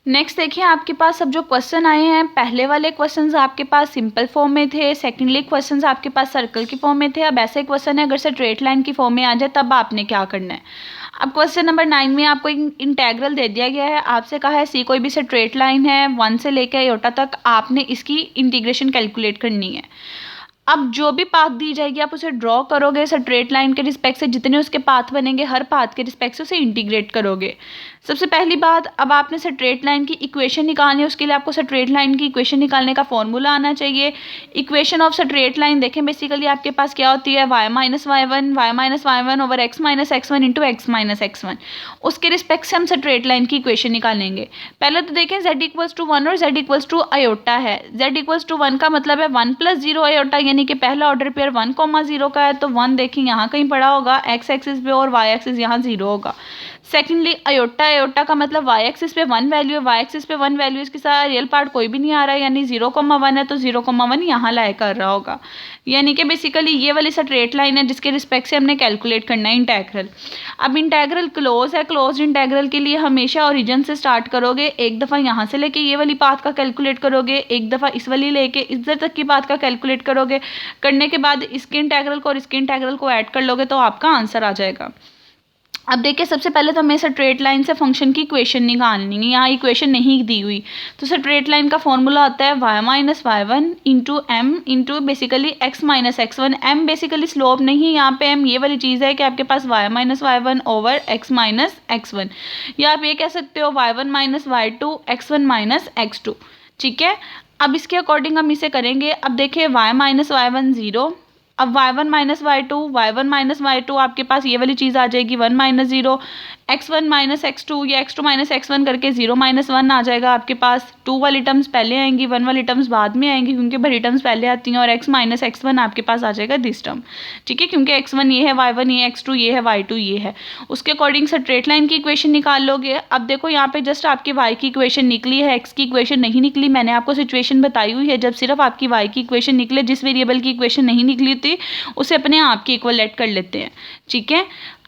Next देखिए आपके पास अब जो क्वेश्चन आए हैं, पहले वाले क्वेश्चंस आपके पास सिंपल फॉर्म में थे, सेकेंडली क्वेश्चंस आपके पास सर्कल की फॉर्म में थे। अब ऐसे क्वेश्चन है अगर स्ट्रेट लाइन की फॉर्म में आ जाए तब आपने क्या करना है। अब क्वेश्चन नंबर 9 में आपको इंटेग्रल दे दिया गया है, आपसे कहा है सी कोई भी स्ट्रेट लाइन है 1 से लेकर आयोटा तक, आपने इसकी इंटीग्रेशन कैलकुलेट करनी है। अब जो भी पाथ दी जाएगी आप उसे ड्रॉ करोगे स्ट्रेट लाइन के रिस्पेक्ट से, जितने उसके पाथ बनेंगे हर पाथ के रिस्पेक्ट से उसे इंटीग्रेट करोगे। सबसे पहली बात, अब आपने स्ट्रेट लाइन की इक्वेशन निकालनी है, उसके लिए आपको स्ट्रेट लाइन की इक्वेशन निकालने का फॉर्मूला आना चाहिए। इक्वेशन ऑफ स्ट्रेट लाइन देखें बेसिकली आपके पास क्या होती है, y minus y one over x minus x one into x minus x one. उसके रिस्पेक्ट से हम स्ट्रेट लाइन की इक्वेशन निकालेंगे। पहले तो देखें z इक्वल्स टू 1 और z इक्वल्स टू आयोटा है। z इक्वल्स टू 1 का मतलब है 1 प्लस 0 आयोटा, यानी कि पहला ऑर्डर पेयर 1,0 का है, तो 1 देखें यहाँ कहीं पड़ा होगा x एक्सिस पे और y एक्सिस यहाँ 0 होगा। सेकेंडली आयोटा, आयोटा का मतलब y एक्सिस पे 1 वैल्यू है, y एक्सिस पे 1 वैल्यू, इसके साथ रियल पार्ट कोई भी नहीं आ रहा है, यानी 0,1 है तो 0,1 यहाँ लाया कर रहा होगा। यानी कि बेसिकली ये वाली स्ट्रेट लाइन है जिसके रिस्पेक्ट से हमने कैलकुलेट करना है इंटेग्रल। अब इंटेग्रल क्लोज है, क्लोज इंटेग्रल के लिए हमेशा ओरिजिन से स्टार्ट करोगे, एक दफ़ा यहाँ से लेके ये वाली पाथ का कैलकुलेट करोगे, एक दफ़ा इस वाली लेके इधर तक की पाथ का कैलकुलेट करोगे। करने के बाद इसके इंटेग्रल को और इसके इंटेग्रल को ऐड कर लोगे तो आपका आंसर आ जाएगा। अब देखिए सबसे पहले तो हमें स्ट्रेट लाइन से फंक्शन की इक्वेशन निकालनी है, यहाँ इक्वेशन नहीं दी हुई, तो स्ट्रेट लाइन का फॉर्मूला होता है y minus y one into m into basically x minus x one. M basically slope नहीं, यहाँ पे एम ये वाली चीज़ है कि आपके पास y minus y one over x minus x one, या आप ये कह सकते हो y one minus y two x one minus x two. ठीक है, अब इसके अकॉर्डिंग हम इसे करेंगे। अब देखिए y माइनस वाई वन 0, अब y1 minus y two, y1 minus y two आपके पास ये वाली चीज़ आ जाएगी 1 माइनस 0, x1 माइनस x2 या x2 माइनस x1 करके 0 माइनस 1 आ जाएगा आपके पास। 2 वाली टर्म्स पहले आएंगी, 1 वाली टर्म्स बाद में आएंगी क्योंकि बड़ी टर्म्स पहले आती हैं, और x माइनस x1 आपके पास आ जाएगा दिस टर्म। ठीक है, क्योंकि x1 ये है, y1 ये, x2 ये है, y2 ये है। उसके अकॉर्डिंग स्ट्रेट लाइन की इक्वेशन निकाल लोगे। अब देखो यहाँ पे जस्ट आपकी y की इक्वेशन निकली है, x की इक्वेशन नहीं निकली। मैंने आपको सिचुएशन बताई हुई है, जब सिर्फ आपकी y की इक्वेशन निकले, जिस वेरिएबल की इक्वेशन नहीं निकली थी उसे अपने आप की इक्वलेट कर लेते हैं। ठीक है,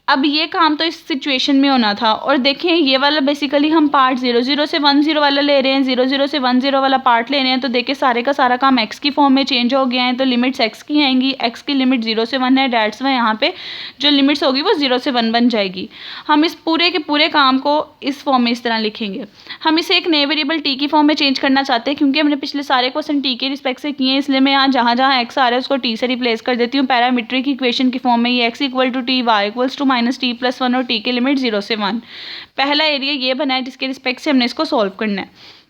अब ये काम तो इस सिचुएशन में होना था। और देखें ये वाला बेसिकली हम पार्ट 0,0 से 1,0 वाला ले रहे हैं, 0,0 से 1,0 वाला पार्ट ले रहे हैं, तो देखिए सारे का सारा काम x की फॉर्म में चेंज हो गया है, तो लिमिट्स x की आएंगी। x की लिमिट 0 से 1 है, डेट्स में यहाँ पे जो लिमिट्स होगी वो 0 से 1 बन जाएगी। हम इस पूरे के पूरे काम को इस फॉर्म में इस तरह लिखेंगे। हम इसे एक नए वेरिएबल t की फॉर्म में चेंज करना चाहते हैं, क्योंकि हमने पिछले सारे क्वेश्चन t के रिस्पेक्ट से किए हैं, इसलिए मैं यहाँ जहाँ जहाँ x आ रहा है उसको t से रिप्लेस कर देती हूँ। पैरामीट्रिक इक्वेशन की फॉर्म में ये x equal to t, y equals to minus t plus 1 और t की लिमिट 0 से 1। पहला एरिया ये बना है जिसके रिस्पेक्ट से हमने इसको सॉल्व करना है।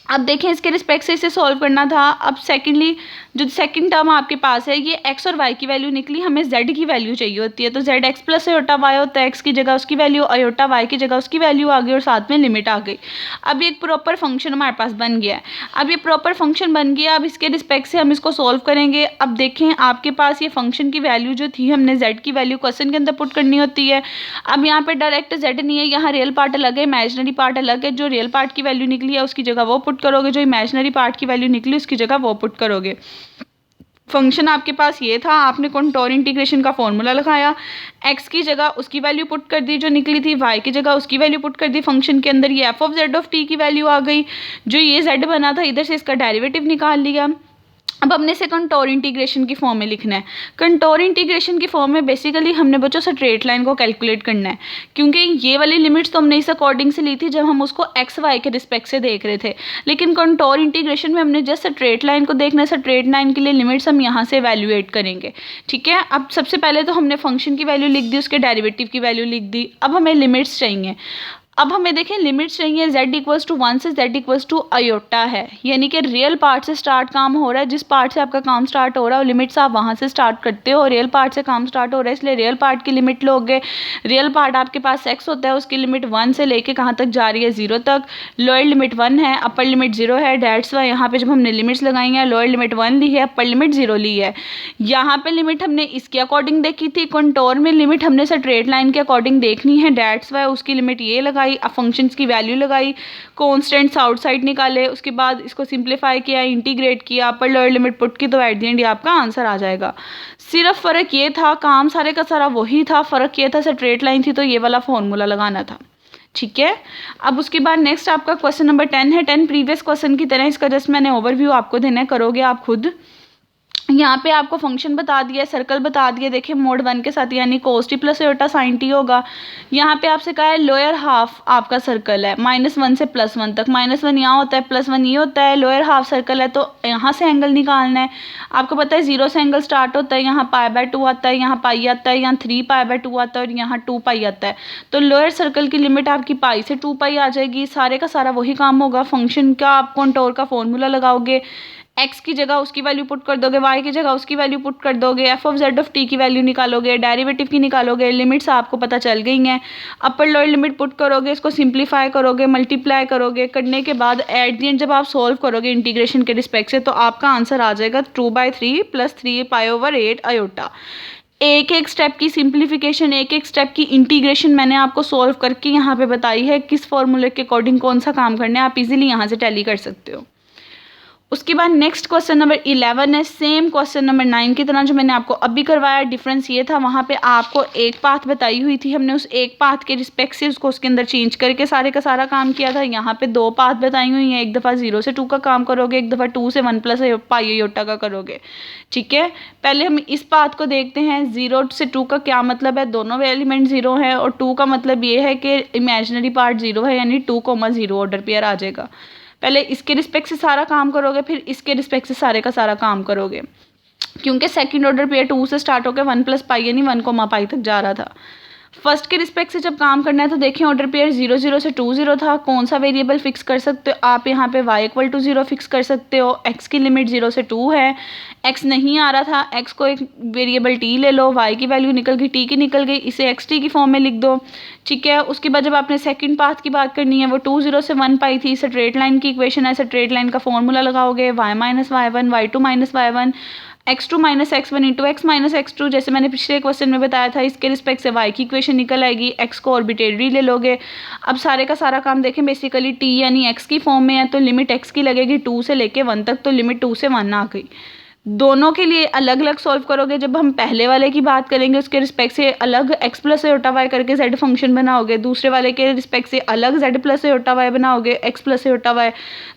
अब देखें इसके रिस्पेक्ट से इसे सॉल्व करना था। अब सेकेंडली जो सेकंड टर्म आपके पास है ये x और y की वैल्यू निकली, हमें z की वैल्यू चाहिए होती है, तो z x plus iota y होता है, x की जगह उसकी वैल्यू, आयोटा y की जगह उसकी वैल्यू आ गई और साथ में लिमिट आ गई। अब ये एक प्रॉपर फंक्शन हमारे पास बन गया है। अब ये प्रॉपर फंक्शन बन गया, अब इसके रिस्पेक्ट से हम इसको सॉल्व करेंगे। अब देखें आपके पास ये फंक्शन की वैल्यू जो थी, हमने z की वैल्यू क्वेश्चन के अंदर पुट करनी होती है। अब यहाँ पे डायरेक्ट z नहीं है, यहाँ रियल पार्ट अलग है, इमेजिनरी पार्ट अलग है। जो रियल पार्ट की वैल्यू निकली है उसकी जगह वो पुट करोगे, जो इमेजिनरी पार्ट की वैल्यू निकली उसकी जगह वो पुट करोगे। फंक्शन आपके पास ये था, आपने कंटूर इंटीग्रेशन का फॉर्मूला लगाया, x की जगह उसकी वैल्यू पुट कर दी जो निकली थी, y की जगह उसकी वैल्यू पुट कर दी। फंक्शन के अंदर ये f of z of t की वैल्यू आ गई, जो ये z बना था इधर से इसका डेरिवेटिव निकाल लिया। अब हमने इसे कंटूर इंटीग्रेशन की फॉर्म में लिखना है। कंटूर इंटीग्रेशन की फॉर्म में बेसिकली हमने बच्चों स्ट्रेट लाइन को कैलकुलेट करना है, क्योंकि ये वाली लिमिट्स तो हमने इस अकॉर्डिंग से ली थी जब हम उसको एक्स वाई के रिस्पेक्ट से देख रहे थे, लेकिन कंटूर इंटीग्रेशन में हमने जस्ट स्ट्रेट लाइन को देखना है। स्ट्रेट लाइन के लिए लिमिट्स हम यहाँ से वैल्यूएट करेंगे। ठीक है, अब सबसे पहले तो हमने फंक्शन की वैल्यू लिख दी, उसके डेरिवेटिव की वैल्यू लिख दी। अब हमें लिमिट्स चाहिए। अब हमें देखें लिमिट्स चाहिए, z इक्वल्स टू 1 से z इक्वल्स टू आयोटा है, यानी कि रियल पार्ट से स्टार्ट काम हो रहा है। जिस पार्ट से आपका काम स्टार्ट हो रहा है और लिमिट्स आप वहाँ से स्टार्ट करते हो, रियल पार्ट से काम स्टार्ट हो रहा है इसलिए रियल पार्ट की लिमिट लोगे। रियल पार्ट आपके पास x होता है, उसकी लिमिट 1 से लेके कहाँ तक जा रही है, 0 तक। लोअर लिमिट 1 है, अपर लिमिट 0 है, डेट्स वाई यहाँ पे जब हमने लिमिट्स लगाई हैं लोअर लिमिट 1 ली है, अपर लिमिट 0 ली है। यहाँ पे लिमिट हमने इसके अकॉर्डिंग देखी थी, कंटूर में लिमिट हमने स्ट्रेट लाइन के अकॉर्डिंग देखनी है, डेट्स वाई उसकी लिमिट ये लगाई। अब फंक्शन की वैल्यू लगाई, कॉन्स्टेंट्स आउटसाइड निकाले, उसके बाद इसको सिंप्लीफाई किया, इंटीग्रेट किया, अपर लोअर लिमिट पुट की, तो एट द एंड ये आपका आंसर आ जाएगा। सिर्फ फ़र्क ये था, काम सारे का सारा वही था, फ़र्क ये था स्ट्रेट लाइन थी तो ये वाला फॉर्मूला लगाना था। ठीक है। अब उसके बाद नेक्स्ट आपका क्वेश्चन नंबर 10 है। 10 प्रीवियस क्वेश्चन की तरह, इसका जस्ट मैंने ओवरव्यू आपको देना है, करोगे आप खुद। यहाँ पे आपको फंक्शन बता दिया, सर्कल बता दिया, देखिए मोड 1 के साथ, यानी cos t plus iota sign T होगा। यहाँ पे आपसे कहा है लोअर हाफ आपका सर्कल है -1 से +1 तक, -1 यहाँ होता है, +1 ये होता है, लोअर हाफ सर्कल है तो यहाँ से एंगल निकालना है। आपको पता है 0 से एंगल स्टार्ट होता है, यहाँ π/2 आता है, यहाँ पाई आता है, यहाँ 3π/2 आता है और यहाँ 2π आता है। तो लोअर सर्कल की लिमिट आपकी पाई से 2π आ जाएगी। सारे का सारा वही काम होगा, फंक्शन का आप कंटूर का फॉर्मूला लगाओगे, x की जगह उसकी वैल्यू पुट कर दोगे, y की जगह उसकी वैल्यू पुट कर दोगे, f(z)(t) की वैल्यू निकालोगे, डेरिवेटिव की निकालोगे, लिमिट्स आपको पता चल गई हैं। अपर लोअर लिमिट पुट करोगे, इसको सिंप्लीफाई करोगे, मल्टीप्लाई करोगे, करने के बाद एट दी एंड जब आप सॉल्व करोगे इंटीग्रेशन के रिस्पेक्ट से, तो आपका आंसर आ जाएगा 2/3 + 3π/8 आयोटा। एक एक स्टेप की सिंप्लीफिकेशन, एक एक स्टेप की इंटीग्रेशन मैंने आपको सॉल्व करके यहाँ पे बताई है, किस फॉर्मूले के अकॉर्डिंग कौन सा काम करना है, आप इजीली यहाँ से टैली कर सकते हो। उसके बाद नेक्स्ट क्वेश्चन नंबर 11 है, सेम क्वेश्चन नंबर 9 की तरह जो मैंने आपको अभी करवाया। डिफरेंस ये था, वहाँ पे आपको एक पाथ बताई हुई थी, हमने उस एक पाथ के रिस्पेक्ट से उसको उसके अंदर चेंज करके सारे का सारा काम किया था। यहाँ पे 2 पाथ बताई हुई हैं, एक दफ़ा 0 से 2 का काम करोगे, एक दफ़ा 2 से 1 + π/8 का करोगे। ठीक है, पहले हम इस पाथ को देखते हैं। 0 से 2 का क्या मतलब है, दोनों एलिमेंट 0 है, और 2 का मतलब ये है कि इमेजिनरी पार्ट 0 है, यानी 2,0 ऑर्डर पेयर आ जाएगा। पहले इसके रिस्पेक्ट से सारा काम करोगे, फिर इसके रिस्पेक्ट से सारे का सारा काम करोगे, क्योंकि सेकंड ऑर्डर पेयर 2 से स्टार्ट होकर 1 + π यानी 1, तक जा रहा था। फर्स्ट के रिस्पेक्ट से जब काम करना है तो देखिए ऑर्डर पेयर 0 0 से 2 0 था। कौन सा वेरिएबल फिक्स कर सकते हो आप, यहाँ पे y = 0 फिक्स कर सकते हो। x की लिमिट 0 से 2 है, x नहीं आ रहा था, x को एक वेरिएबल t ले लो, y की वैल्यू निकल गई, t की निकल गई, इसे xt की फॉर्म में लिख दो। ठीक है, उसके बाद जब आपने सेकंड पाथ की बात करनी है, वो 2 0 से 1 π थी, स्ट्रेट लाइन की इक्वेशन है, स्ट्रेट लाइन का फॉर्मूला लगाओगे, y - y1 y2 - y1 x2 - x1 × x - x2, जैसे मैंने पिछले क्वेश्चन में बताया था, इसके रिस्पेक्ट से y की इक्वेशन निकल आएगी, x को ऑर्बिटरी ले लोगे। अब सारे का सारा काम देखें, बेसिकली t यानी x की फॉर्म में है तो लिमिट x की लगेगी 2 से लेके 1 तक, तो लिमिट 2 से 1 आ गई। दोनों के लिए अलग अलग सॉल्व करोगे। जब हम पहले वाले की बात करेंगे उसके रिस्पेक्ट से अलग x + y करके z फंक्शन बनाओगे, दूसरे वाले के रिस्पेक्ट से अलग z + y बनाओगे, x + y।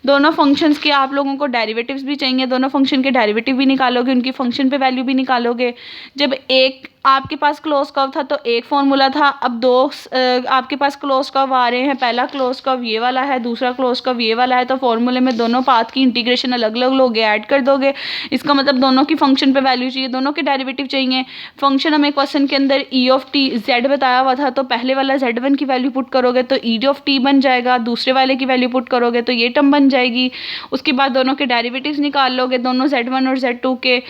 दोनों फंक्शंस के आप लोगों को डेरिवेटिव्स भी चाहिए, दोनों फंक्शन के डेरिवेटिव भी निकालोगे, उनकी फंक्शन पे वैल्यू भी निकालोगे। जब एक आपके पास क्लोज कर्व था तो एक फॉर्मूला था, अब 2 आपके पास क्लोज कर्व आ रहे हैं, पहला क्लोज कर्व ये वाला है, दूसरा क्लोज कर्व ये वाला है, तो फॉर्मूले में दोनों पाथ की इंटीग्रेशन अलग अलग लोगे, ऐड कर दोगे। इसका मतलब दोनों की फंक्शन पे वैल्यू चाहिए, दोनों के डेरिवेटिव चाहिए। फंक्शन हमें क्वेश्चन के अंदर e(t) z बताया हुआ था, तो पहले वाला z1 की वैल्यू पुट करोगे तो e(t) बन जाएगा, दूसरे वाले की वैल्यू पुट करोगे तो ये टर्म बन जाएगी। उसके बाद दोनों के डेरिवेटिव्स निकाल लोगे, दोनों z1 और z2 के।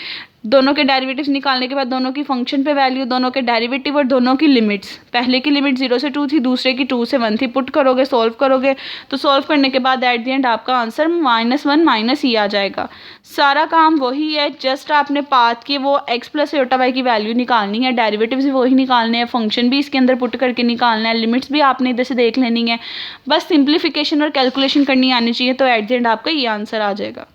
दोनों के डेरिवेटिव्स निकालने के बाद दोनों की फंक्शन पे वैल्यू, दोनों के डेरिवेटिव और दोनों की लिमिट्स। पहले की लिमिट 0 से 2 थी, दूसरे की 2 से 1 थी, पुट करोगे, सॉल्व करोगे, तो सॉल्व करने के बाद एट द एंड आपका आंसर -1 - e आ जाएगा। सारा काम वही है, जस्ट आपने पाथ के वो x + y की वैल्यू निकालनी है, डेरिवेटिव्स भी वही निकालने हैं, फंक्शन भी इसके अंदर पुट करके निकालना है, लिमिट्स भी आपने इधर से देख लेनी है। बस सिंप्लीफिकेशन और कैलकुलेशन करनी आनी चाहिए, तो एट द एंड आपका ये आंसर आ जाएगा।